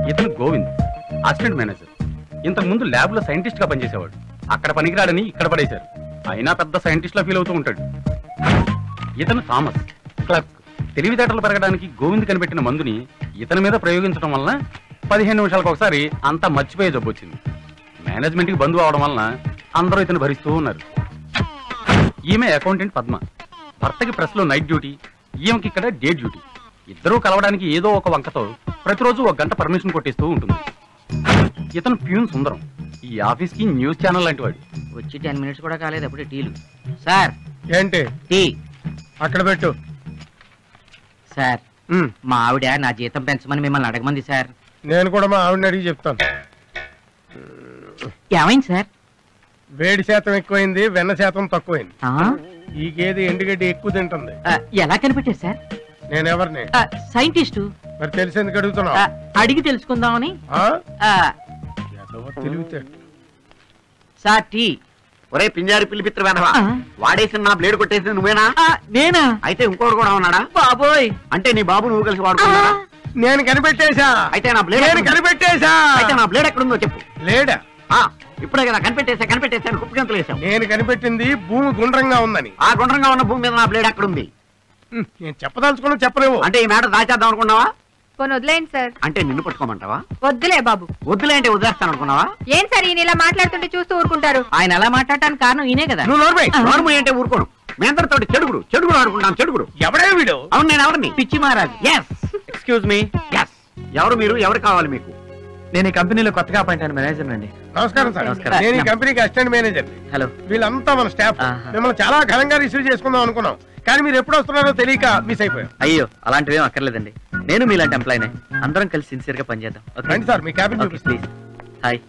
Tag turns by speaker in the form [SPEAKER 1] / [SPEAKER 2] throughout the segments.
[SPEAKER 1] ఇతను Govind, assistant manager. ఇంతకు ముందు ల్యాబ్ లో సైంటిస్ట్ గా పనిచేసేవాడు. అక్కడ పనికిరాడని ఇక్కడ పడేశారు. అయినా పెద్ద సైంటిస్ట్ లా ఫీల్ అవుతూ ఉంటాడు. ఇతను థామస్, క్లర్క్. తెలివితేటలు పెరగడానికి గోవింద్ కనిపెట్టిన మందుని ఇతని మీద ప్రయోగించడం వలన 15 నిమిషాలకు ఒకసారి అంతా మర్చిపోయే జబ్బు వచ్చింది. మేనేజ్మెంట్ కి బంధువు అవడం వలన అందరూ ఇతను భరిస్తూ ఉన్నారు. ఈమె అకౌంటెంట్ పద్మ. భర్తకి ప్రెస్ లో నైట్ డ్యూటీ, ఈమెకి ఇక్కడ డే డ్యూటీ. ఇద్దరూ కలవడానికి ఏదో ఒక వంకతో ప్రతిరోజు 1 గంట పర్మిషన్ కొట్టిస్తూ ఉంటుంది. ఇతను ప్యూన్ సుందరం. ఈ ఆఫీస్ కి న్యూస్ ఛానల్ లాంటి వాడు.
[SPEAKER 2] వచ్చి 10 మినిట్స్ కూడా కాలేదు అప్పుడే టీలు. సార్
[SPEAKER 3] ఏంటి
[SPEAKER 2] టీ
[SPEAKER 3] అక్కడ పెట్టు.
[SPEAKER 2] సార్ మా ఆవిడ నా జీతం పెంచమని మిమ్మల్ని అడగమంది సార్.
[SPEAKER 3] నేను కూడా మా ఆవిడని అడిగి చెప్తాను.
[SPEAKER 2] ఏమైంది సార్?
[SPEAKER 3] వేడి శాతం ఎక్కువైంది, వెన్న శాతం తక్కువైంది. ఈ గేదె ఎండుగడ్డి ఎక్కువ తింటుంది.
[SPEAKER 2] ఎలా కనిపెట్టారు సార్?
[SPEAKER 3] నేను ఎవరిని?
[SPEAKER 2] సైంటిస్టు.
[SPEAKER 3] మరి తెలిసేందుకు అడుగుతున్నావు?
[SPEAKER 2] అడిగి తెలుసుకుందామని. Sir tea.
[SPEAKER 4] ఒరే పింజారి పిలిపిత్ర వెధవా, వాడేసిన నా బ్లేడ్ కొట్టేసింది నువ్వేనా?
[SPEAKER 2] నేనా?
[SPEAKER 4] అయితే ఇంకోటి కూడా ఉన్నాడా?
[SPEAKER 2] బాబోయ్,
[SPEAKER 4] అంటే నీ బాబు నువ్వు కలిసి వాడుకున్నాడా?
[SPEAKER 3] నేను కనిపెట్టేశా.
[SPEAKER 4] అయితే నా బ్లేడ్
[SPEAKER 3] కనిపెట్టేశా.
[SPEAKER 4] అయితే నా బ్లేడ్ ఎక్కడుందో చెప్పు.
[SPEAKER 3] లేడా?
[SPEAKER 4] ఇప్పుడే కదా కనిపెట్టేశాను కుప్పగంతులు వేసావు.
[SPEAKER 3] నేను కనిపెట్టింది భూమి గుండ్రంగా ఉందని.
[SPEAKER 4] ఆ గుండ్రంగా ఉన్న భూమి మీద నా బ్లేడ్ ఎక్కడుంది?
[SPEAKER 3] నేను చెప్పదలుచుకున్నా చెప్పలేవు.
[SPEAKER 4] అంటే ఈ మ్యాటర్ దాచేద్దాం అనుకున్నావా?
[SPEAKER 5] పోనీ వదిలేయండి సార్.
[SPEAKER 4] అంటే నిన్ను పట్టుకోమంటావా?
[SPEAKER 5] వద్దులే బాబు.
[SPEAKER 4] వద్దులే అంటే వదిలేస్తాను అనుకున్నావా?
[SPEAKER 5] ఏం సార్ ఈయన ఇలా మాట్లాడుతుంటే చూస్తూ ఊరుకుంటారు?
[SPEAKER 2] ఆయన ఎలా మాట్లాడటానికి కారణం ఈయనే కదా.
[SPEAKER 4] నువ్వు నోర్మై అంటే ఊరుకోను. మీ అందరితో చెడుగుడు ఆడుకుంటాను. చెడుగుడు
[SPEAKER 3] ఎవడే వీడు?
[SPEAKER 4] అవును, నేను ఎవరిని?
[SPEAKER 2] పిచ్చి మహారాజ్.
[SPEAKER 6] Excuse me.
[SPEAKER 4] ఎవరు మీరు? ఎవరు కావాలి మీకు?
[SPEAKER 6] నేను ఈ కంపెనీలో కొత్తగా అపాయింట్ అయిన మేనేజర్ అండి.
[SPEAKER 3] నమస్కారం సార్. నేను ఈ కంపెనీకి అసిస్టెంట్ మేనేజర్.
[SPEAKER 6] హలో.
[SPEAKER 3] వీళ్ళంతా మన స్టాఫ్. మిమ్మల్ని చాలా ఘనంగా రిసీవ్ చేసుకుందాం అనుకున్నాం, కానీ మీరు ఎప్పుడు వస్తున్నారో తెలియక మిస్ అయిపోయాం.
[SPEAKER 6] అయ్యో, అలాంటివేం అక్కర్లేదండి. నేను మీలాంటి ఎంప్లాయీనే. అందరం కలిసి సిన్సియర్ గా పనిచేద్దాం.
[SPEAKER 3] రండి sir, me cabin
[SPEAKER 6] please. Hi.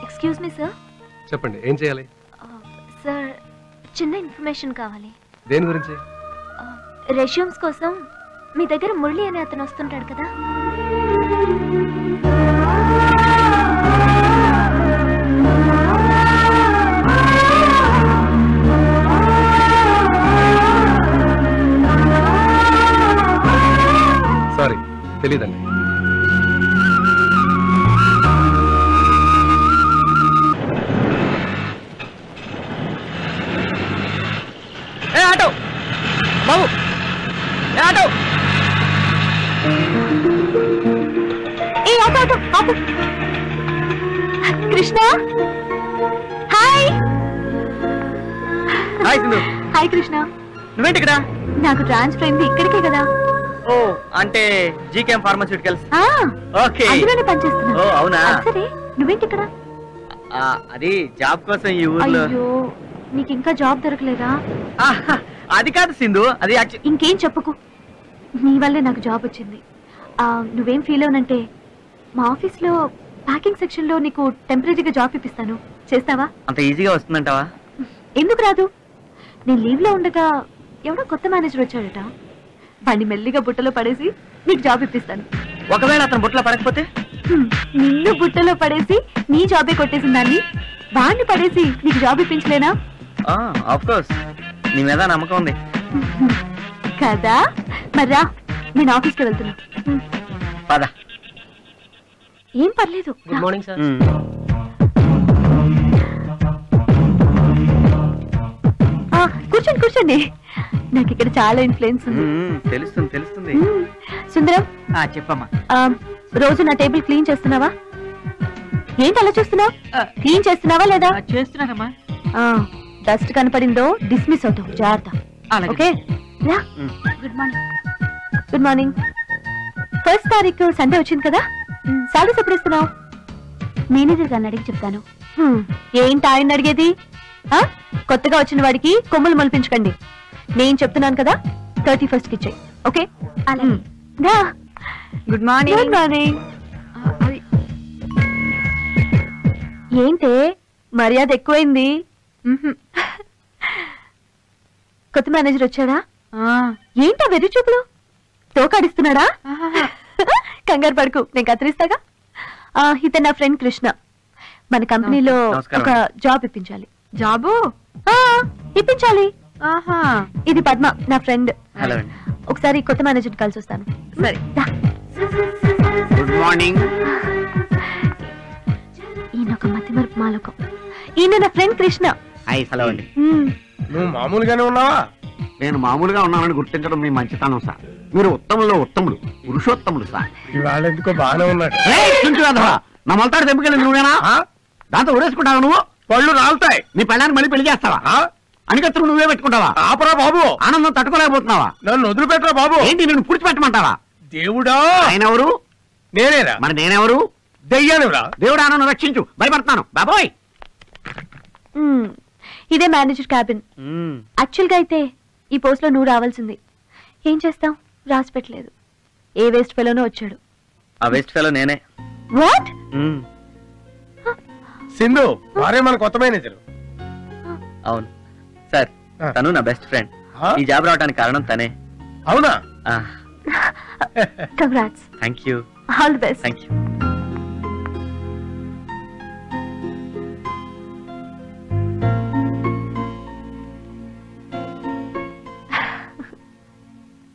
[SPEAKER 7] Excuse me sir.
[SPEAKER 8] చెప్పండి, ఏం చేయాలి?
[SPEAKER 7] సార్, చిన్న ఇన్ఫర్మేషన్ కావాలి.
[SPEAKER 8] దేని గురించి?
[SPEAKER 7] రెజ్యూమ్స్ కోసం మీ దగ్గర మురళి అనే అతను వస్తుంటాడు కదా.
[SPEAKER 8] సారీ, తెలీదండి.
[SPEAKER 6] ఆటో బాబు, auto.
[SPEAKER 7] Krishna, hi.
[SPEAKER 6] Hi Sindhu.
[SPEAKER 7] Hi Krishna.
[SPEAKER 6] నువ్వేంటి ఇక్కడ?
[SPEAKER 7] నాకు ట్రాన్స్ఫర్ అయింది ఇక్కడికే కదా.
[SPEAKER 6] ఓ, అంటే జీకేఎం ఫార్మాస్యూటికల్స్. ఓకే,
[SPEAKER 7] అందులోనే పనిచేస్తున్నా.
[SPEAKER 6] ఓ అవునా?
[SPEAKER 7] సరే, నువ్వేంటి ఇక్కడ?
[SPEAKER 6] అది జాబ్ కోసం ఈ ఊర్లో.
[SPEAKER 7] అయ్యో, నీకు ఇంకా జాబ్ దొరకలేదా?
[SPEAKER 6] అది కాదు సింధు, అది
[SPEAKER 7] ఇంకేం చెప్పుకు. నీ వల్లే నాకు జాబ్ వచ్చింది. నువ్వేం ఫీల్ అవునంటే మా ఆఫీస్ లో ప్యాకింగ్ సెక్షన్ లో నీకు టెంపరీగా జాబ్ ఇప్పిస్తాను. చేస్తావా?
[SPEAKER 6] అంత ఈజీగా వస్తుందంటావా?
[SPEAKER 7] ఎందుకు రాదు? నేను లీవ్ లో ఉండగా ఎవడో కొత్త మేనేజర్ వచ్చాడట. వాడిని మెల్లిగా బుట్టలో పడేసి నీకు జాబ్ ఇప్పిస్తాను.
[SPEAKER 6] ఒకవేళ అతను బుట్టలో పడకపోతే?
[SPEAKER 7] నిన్ను బుట్టలో పడేసి నీ జాబే కొట్టేసిన దాన్ని వాడిని పడేసి నీకు జాబ్ ఇప్పించలేనా?
[SPEAKER 6] ఆఫ్ కోర్స్, నీ మీద నమ్మకం ఉంది
[SPEAKER 7] కదా. మర్రా, నేను ఆఫీస్కి వెళ్తున్నా.
[SPEAKER 6] పద.
[SPEAKER 7] ఏం పర్లేదు.
[SPEAKER 2] Good morning sir.
[SPEAKER 7] కూర్చోండి కూర్చోండి. నాకు ఇక్కడ చాలా ఇన్ఫ్లుయెన్స్ ఉంది.
[SPEAKER 6] తెలుస్తుంది.
[SPEAKER 7] సుందరం,
[SPEAKER 2] చెప్పమ్మా.
[SPEAKER 7] రోజు నా టేబుల్ క్లీన్ చేస్తున్నావా? ఏంటి అలా చూస్తున్నావు? క్లీన్ చేస్తున్నావా లేదా?
[SPEAKER 2] చేస్తున్నానమ్మా.
[SPEAKER 7] డస్ట్ కనపడిందో డిస్మిస్ అవుతావు, జాగ్రత్త. Okay. Good morning. Good morning. 1st తారీఖు సండే వచ్చింది కదా. సాలరీస్ ఎప్పుడు ఇస్తున్నావు? మేనేజర్ గారిని అడిగి చెప్తాను. ఏంటి ఆయన అడిగేది? కొత్తగా వచ్చిన వాడికి కొమ్ములు మొలిపించకండి. నేను చెప్తున్నాను కదా, 31st కి ఇచ్చేయి. Okay?
[SPEAKER 5] Good morning.
[SPEAKER 7] Good morning. ఏంటే మర్యాద ఎక్కువైంది? కొత్త మేనేజర్ వచ్చాడా? ఏంటా వెర్రి చూపులు? తోకాడిస్తున్నాడా? కంగారు పడుకు, నేను కత్తిరిస్తాగా. ఇతను నా ఫ్రెండ్ కృష్ణ. మన కంపెనీలో ఒక జాబ్ ఇప్పించాలి.
[SPEAKER 5] జాబు
[SPEAKER 7] ఇప్పించాలి.
[SPEAKER 5] ఆహా.
[SPEAKER 7] ఇది పద్మ, నా ఫ్రెండ్.
[SPEAKER 6] హలో అండి.
[SPEAKER 7] ఒకసారి కొత్త మేనేజర్ కలిసి వస్తాను.
[SPEAKER 5] సరే.
[SPEAKER 4] Good morning.
[SPEAKER 7] ఈయన ఒక మతిమరుపు మాలకం. ఈయన నా ఫ్రెండ్ కృష్ణ.
[SPEAKER 6] హలో అండి.
[SPEAKER 3] నువ్వు మామూలుగానే ఉన్నావా?
[SPEAKER 4] నేను మామూలుగా ఉన్నానని గుర్తించడం మీ మంచితనం సార్. మీరు ఉత్తముల్లో ఉత్తములు, పురుషోత్తములు సార్.
[SPEAKER 3] ఇవాళ ఎందుకో బాగానే ఉన్నాడు.
[SPEAKER 4] నా మొలతాడు తెంపుకెళ్ళి నువ్వేనా? దాంతో ఉరేసుకుంటావా నువ్వు?
[SPEAKER 3] పళ్ళు రాలుతాయి.
[SPEAKER 4] నీ పెళ్ళాన్ని మళ్ళీ పెళ్లి చేస్తావా? అనికత్తులు నువ్వే పెట్టుకుంటావా?
[SPEAKER 3] ఆపరా బాబు,
[SPEAKER 4] ఆనందం తట్టుకోలేకపోతున్నావా?
[SPEAKER 3] నన్ను వదిలిపెట్టరా బాబు.
[SPEAKER 4] ఏంటి నేను పుడిచిపెట్టమంటావా?
[SPEAKER 3] దేవుడా,
[SPEAKER 4] ఆయన ఎవరు?
[SPEAKER 3] నేనేరా.
[SPEAKER 4] మరి నేనెవరు?
[SPEAKER 3] దెయ్యానురా.
[SPEAKER 4] దేవుడా నన్ను రక్షించు, భయపడతాను బాబోయ్.
[SPEAKER 7] ఇదే మేనేజర్ క్యాబిన్. యాక్చువల్ గా అయితే ఈ పోస్ట్ లో నువ్వు రావాల్సింది. ఏం చేస్తాం, రాసి పెట్టలేదు. ఏ వేస్ట్ ఫెలోనో వచ్చాడు.
[SPEAKER 6] ఆ వేస్ట్ ఫెలో నేనే.
[SPEAKER 7] వాట్?
[SPEAKER 3] సింధు వారే మన కొత్త మేనేజర్.
[SPEAKER 6] అవును సార్, తను నా బెస్ట్ ఫ్రెండ్. ఈ జాబ్ రావడానికి కారణం తనే.
[SPEAKER 3] అవునా?
[SPEAKER 7] Congrats.
[SPEAKER 6] Thank you.
[SPEAKER 7] All the best.
[SPEAKER 6] Thank you.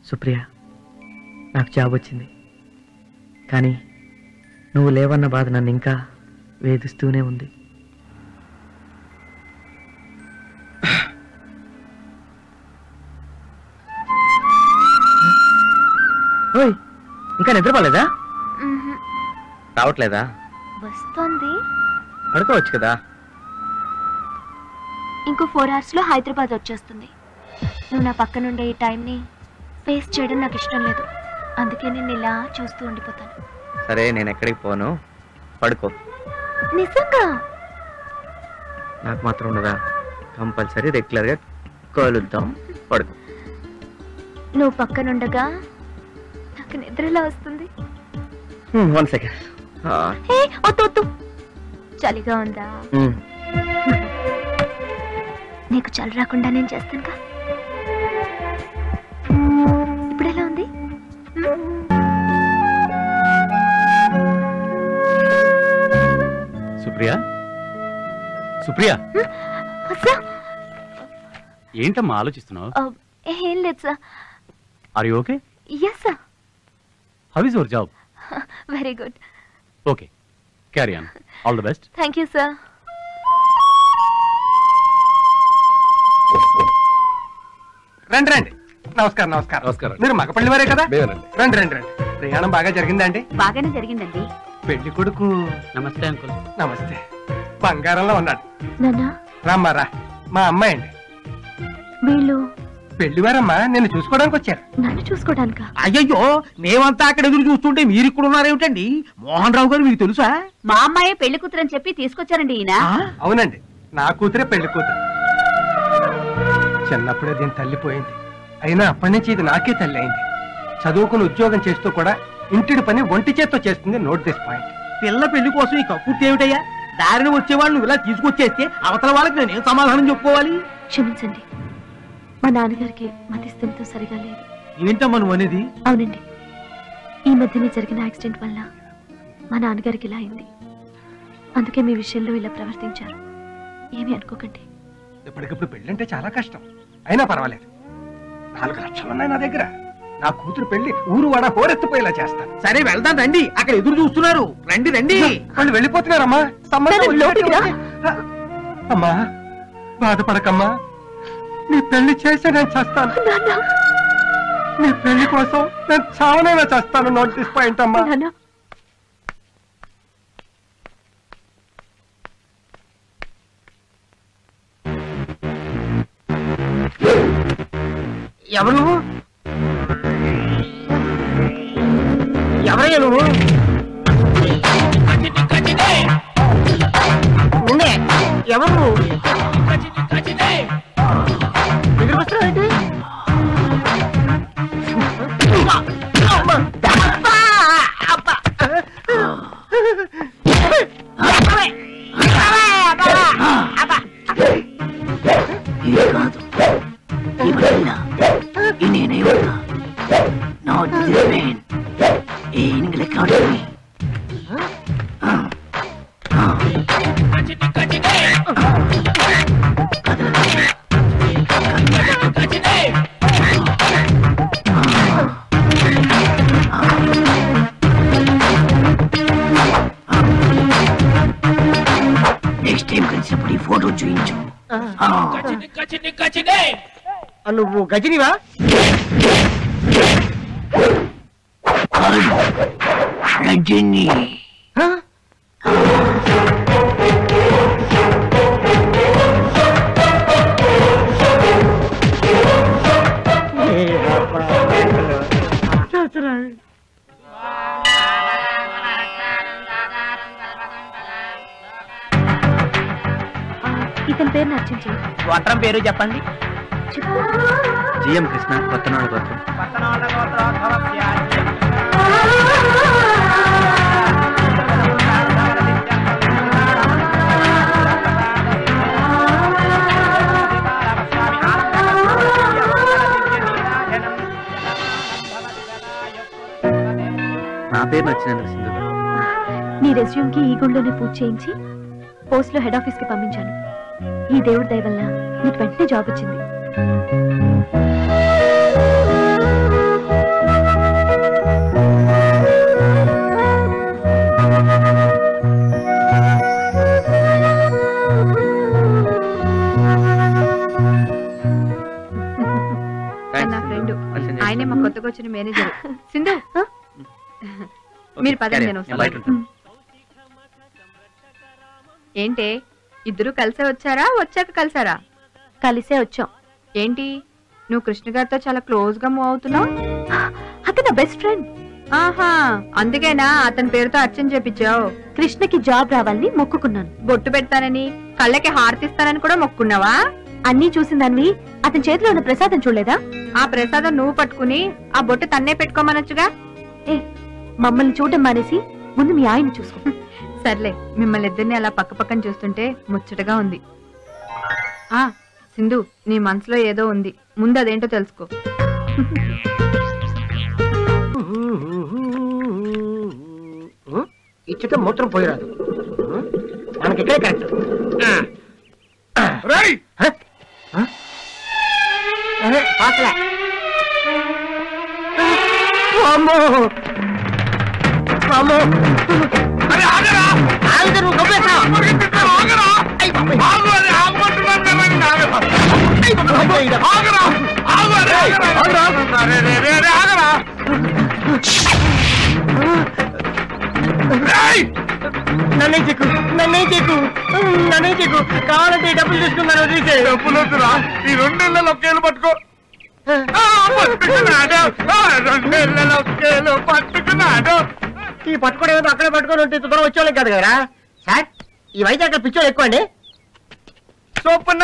[SPEAKER 6] Supriya, నాకు జాబ్ వచ్చింది, కానీ నువ్వు లేవన్న బాధ నన్ను ఇంకా వేధిస్తూనే ఉంది. ఓయ్, ఇంకా నిద్రపోలేదా? రావట్లేదా?
[SPEAKER 7] వస్తుంది.
[SPEAKER 6] పడుకోవచ్చు కదా.
[SPEAKER 7] ఇంకో 4 hours లో హైదరాబాద్ వచ్చేస్తుంది. నువ్వు నా పక్కనుండే ఈ టైంని ఫేస్ చేయడం నాకు ఇష్టం లేదు. అందుకే నేను ఇలా చూస్తూ ఉండిపోతాను.
[SPEAKER 6] సరే, నేను ఎక్కడికి పోను, పడుకో.
[SPEAKER 7] నిజంగా?
[SPEAKER 6] నాకు మాత్రం ఉండదా? కంపల్సరీ రెగ్యులర్గా కలుద్దాం, పడుకో.
[SPEAKER 7] నువ్వు పక్కనుండగా నాకు నిద్రలా వస్తుంది.
[SPEAKER 6] 1 second.
[SPEAKER 7] వద్దు, చలిగా ఉందా? నీకు చలి రాకుండా నేను చేస్తానుగా. ఇప్పుడు ఎలా ఉంది?
[SPEAKER 1] సుప్రియ, సుప్రియ, ఏంటమ్మా ఆలోచిస్తున్నావు?
[SPEAKER 7] ఏం లేదు sir.
[SPEAKER 1] Are you okay?
[SPEAKER 7] Yes sir.
[SPEAKER 1] How is your job?
[SPEAKER 7] Very good.
[SPEAKER 1] Okay, carry on. All the best.
[SPEAKER 7] Thank you sir.
[SPEAKER 3] రండి రండి. నమస్కారం. నమస్కారం.
[SPEAKER 8] నమస్కారం.
[SPEAKER 3] మీరు మగపల్లి వారే కదా?
[SPEAKER 8] మేమేనండి.
[SPEAKER 3] రండి రండి రండి. ప్రయాణం బాగా జరిగిందండి?
[SPEAKER 5] బాగానే జరిగిందండి.
[SPEAKER 3] పెళ్లి కొడుకు
[SPEAKER 1] నమస్తే అంకుల్.
[SPEAKER 3] నమస్తే. బంగారంలో ఉన్నాడు.
[SPEAKER 7] నాన్నా,
[SPEAKER 3] రామ్మా రా. మా అమ్మాయి అండి.
[SPEAKER 7] వీళ్ళు
[SPEAKER 3] పెళ్లివారమ్మా, నిన్ను చూసుకోవడానికి వచ్చారు.
[SPEAKER 7] నన్ను చూసుకోవడానికా?
[SPEAKER 4] అయ్యయ్యో, మేమంతా అక్కడ ఎదురు చూస్తుంటే మీరు ఇక్కడ ఉన్నారేమిటండి? మోహన్ రావు గారు మీకు తెలుసా?
[SPEAKER 5] మా అమ్మాయి పెళ్లి కూతురు అని చెప్పి తీసుకొచ్చారండి ఈయన.
[SPEAKER 3] అవునండి, నా కూతురే పెళ్లి కూతురు. చిన్నప్పుడే దీని తల్లి పోయింది. అయినా అప్పటి నుంచి ఇది నాకే తల్లి అయింది. చదువుకుని ఉద్యోగం చేస్తూ కూడా ఇంటిడి పని ఒంటి చేత్తో చేస్తుంది. Note this point.
[SPEAKER 4] పిల్ల పెళ్లి కోసం ఈ కక్కుర్తి ఏమిటయ్యా? దారిని వచ్చేవాళ్ళు ఇలా తీసుకొచ్చేస్తే అవతల వాళ్ళకి నేనేం సమాధానం చెప్పుకోవాలి?
[SPEAKER 7] క్షమించండి, మా నాన్నగారికి మతిస్థిమితం సరిగా లేదు.
[SPEAKER 4] ఏంటమ్మా నువ్వు అనేది?
[SPEAKER 7] అవునండి, ఈ మధ్యనే జరిగిన యాక్సిడెంట్ వల్ల మా నాన్నగారికి ఇలా అయింది. అందుకే మీ విషయంలో ఇలా ప్రవర్తించారు. ఏమీ అనుకోకండి.
[SPEAKER 3] ఇప్పటికిప్పుడు పెళ్ళంటే చాలా కష్టం. అయినా పర్వాలేదు. 4 లక్షలు ఉన్నాయి నా దగ్గర. నా కూతురు పెళ్లి ఊరు వాడ హోరెత్తిపోయేలా చేస్తాను.
[SPEAKER 4] సరే వెళ్దాం రండి, అక్కడ ఎదురు చూస్తున్నారు. రండి రండి.
[SPEAKER 3] వాళ్ళు వెళ్ళిపోతున్నారమ్మా. సంబంధం
[SPEAKER 7] లోపలికి రా.
[SPEAKER 3] అమ్మా, బాధపడకమ్మా. నీ పెళ్లి చేసి నేను చేస్తాను. నీ పెళ్లి కోసం నేను చావనైనా చేస్తాను. నోట్ దిస్ పాయింట్ అమ్మా.
[SPEAKER 4] ఎవరు నువ్వు? ఎవరయ్యా నువ్వు? నిన్నే. ఎవరు నువ్వు? ఎదురుకు వస్తున్నావేంటి?
[SPEAKER 3] నువ్వు గజనివా?
[SPEAKER 2] గజని
[SPEAKER 7] ఇతని పేరు నచ్చించు.
[SPEAKER 2] గోత్రం పేరు చెప్పండి.
[SPEAKER 6] జిఎం కృష్ణ, కొత్తనోళ్ళ గోత్రం. నా పేరు నచ్చినందుకు సింధు.
[SPEAKER 7] నీ రెజ్యూమ్ కి ఈ గుళ్ళోనే పూజ చేయించి పోస్ట్ లో హెడ్ ఆఫీస్ కి పంపించాను. ఈ దేవుడి దయ వల్ల నీకు వెంటనే జాబ్ వచ్చింది.
[SPEAKER 5] నా ఫ్రెండ్ ఆయనే మా కొత్తగా వచ్చిన మేనేజర్. సింధు మీరు పదండి, నేను వస్తాను. ఏంటే ఇద్దరు కలిసే వచ్చారా, వచ్చాక కలిసారా?
[SPEAKER 7] కలిసే వచ్చాం.
[SPEAKER 5] ఏంటి నువ్వు కృష్ణ గారితో చాలా క్లోజ్ గా మూవ్ అవుతున్నావు?
[SPEAKER 7] అతను నా బెస్ట్ ఫ్రెండ్.
[SPEAKER 5] ఆహా, అందుకేనా అతని పేరుతో అర్చన చేపించావు?
[SPEAKER 7] కృష్ణకి జాబ్ రావాలని మొక్కుకున్నాను.
[SPEAKER 5] బొట్టు పెడతానని, కళ్ళకి హారతిస్తానని కూడా మొక్కున్నావా?
[SPEAKER 7] అన్నీ చూసిందానివి అతని చేతిలో ఉన్న ప్రసాదం చూడలేదా?
[SPEAKER 5] ఆ ప్రసాదం నువ్వు పట్టుకుని ఆ బొట్టు తన్నే పెట్టుకోమనొచ్చుగా.
[SPEAKER 7] ఏ మమ్మల్ని చూడడం మానేసి ముందు మీ ఆయన చూసుకో.
[SPEAKER 5] సర్లే, మిమ్మల్ని ఇద్దరిని అలా పక్క పక్కన చూస్తుంటే ముచ్చటగా ఉంది. ఆ సింధు, నీ మనసులో ఏదో ఉంది, ముందు అదేంటో తెలుసుకో.
[SPEAKER 3] ఇచ్చట మూత్రం పోయిరాదు, మనకి ఇక్కడే కరెక్ట్. నన్నే చెక్కు, నన్నే చెక్కు, నన్నే చెక్కు. కావాలంటే డబ్బులు తీసుకున్నాను. వదిలేసే. డబ్బులు వద్దురా, ఈ 2 నెలలు ఒకేళ్ళు పట్టుకో. 2 నెలలు ఒకేళ్ళు పట్టుకున్నాడు. ఈ పట్టుకోవడం ఏదో అక్కడే పట్టుకొని ఉంటే దూరం వచ్చేవాళ్ళం కాదు కదా సార్. ఈ వైజాగ్ పిచ్చోళ్ళు ఎక్కువ అండి. సోపన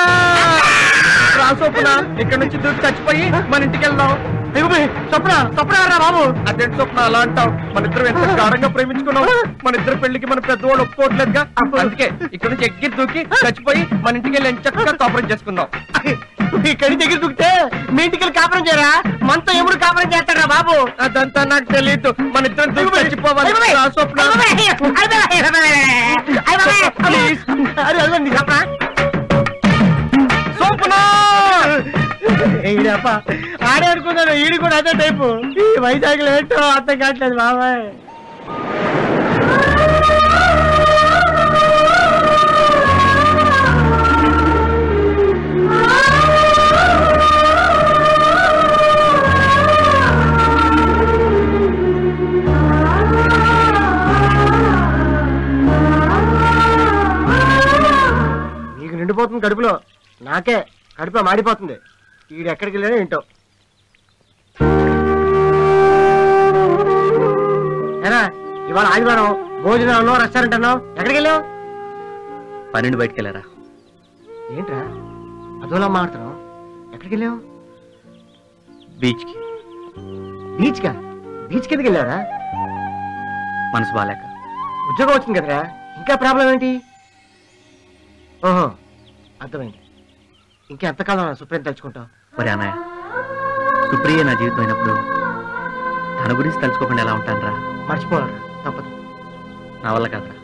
[SPEAKER 3] రా, సోపన ఇక్కడ నుంచి దూకి చచ్చిపోయి మన ఇంటికి వెళ్దాం. స్వప్న, స్వప్న రా బాబు. అదేంటి స్వప్న అలా అంటావు? మన ఇద్దరు ఎంత గాఢంగా ప్రేమించుకున్నావు. మన ఇద్దరు పెళ్లికి మన పెద్దవాళ్ళు ఒప్పుకోవట్లేదుగా. అందుకే ఇక్కడ నుంచి ఎగ్గి దూకి చచ్చిపోయి మన ఇంటికి వెళ్ళి చక్కగా కాపురం చేసుకుందాం. ఇక్కడి నుంచి ఎగిరి దూకితే మీ ఇంటికి వెళ్ళి కాపురం చేయరా? మనతో ఎప్పుడు కాపురం చేస్తారా బాబు? అదంతా నాకు తెలియదు. మన ఇద్దరు దూకి చచ్చిపోవాలి. స్వప్న ఆడే అనుకున్నాను, ఈడు కూడా అదే టైపు. ఈ వైజాగ్ ఏంటో అర్థం కావట్లేదు బాబాయ్. నీకు నిండిపోతుంది కడుపులో, నాకే కడుపులో మాడిపోతుంది. ఈడు ఎక్కడికి వెళ్ళాడో ఏంటో. ఏనా ఇవాళ ఆదివారం, భోజనం అన్నావు, రెస్టారెంట్ అన్నావు, ఎక్కడికి వెళ్ళావు?
[SPEAKER 6] 12 బయటకు వెళ్ళారా?
[SPEAKER 3] ఏంట్రా అదోలా మాట్లాడుతున్నావు? ఎక్కడికి వెళ్ళావు?
[SPEAKER 6] బీచ్కి.
[SPEAKER 3] బీచ్ కా? బీచ్ కిందకి వెళ్ళారా?
[SPEAKER 6] మనసు బాలేక.
[SPEAKER 3] ఉద్యోగం వచ్చింది కదరా, ఇంకా ప్రాబ్లం ఏంటి? ఓహో అర్థమైంది. ఇంకెంతకాలం సుప్రీం తలుచుకుంటావు?
[SPEAKER 6] మరి అన్నయ్య, సుప్రియ నా జీవితం అయినప్పుడు తన గురించి తలుచుకోకుండా ఎలా ఉంటాను రా?
[SPEAKER 3] మర్చిపోవాలరా, తప్పదు.
[SPEAKER 6] నా వల్ల కాదురా.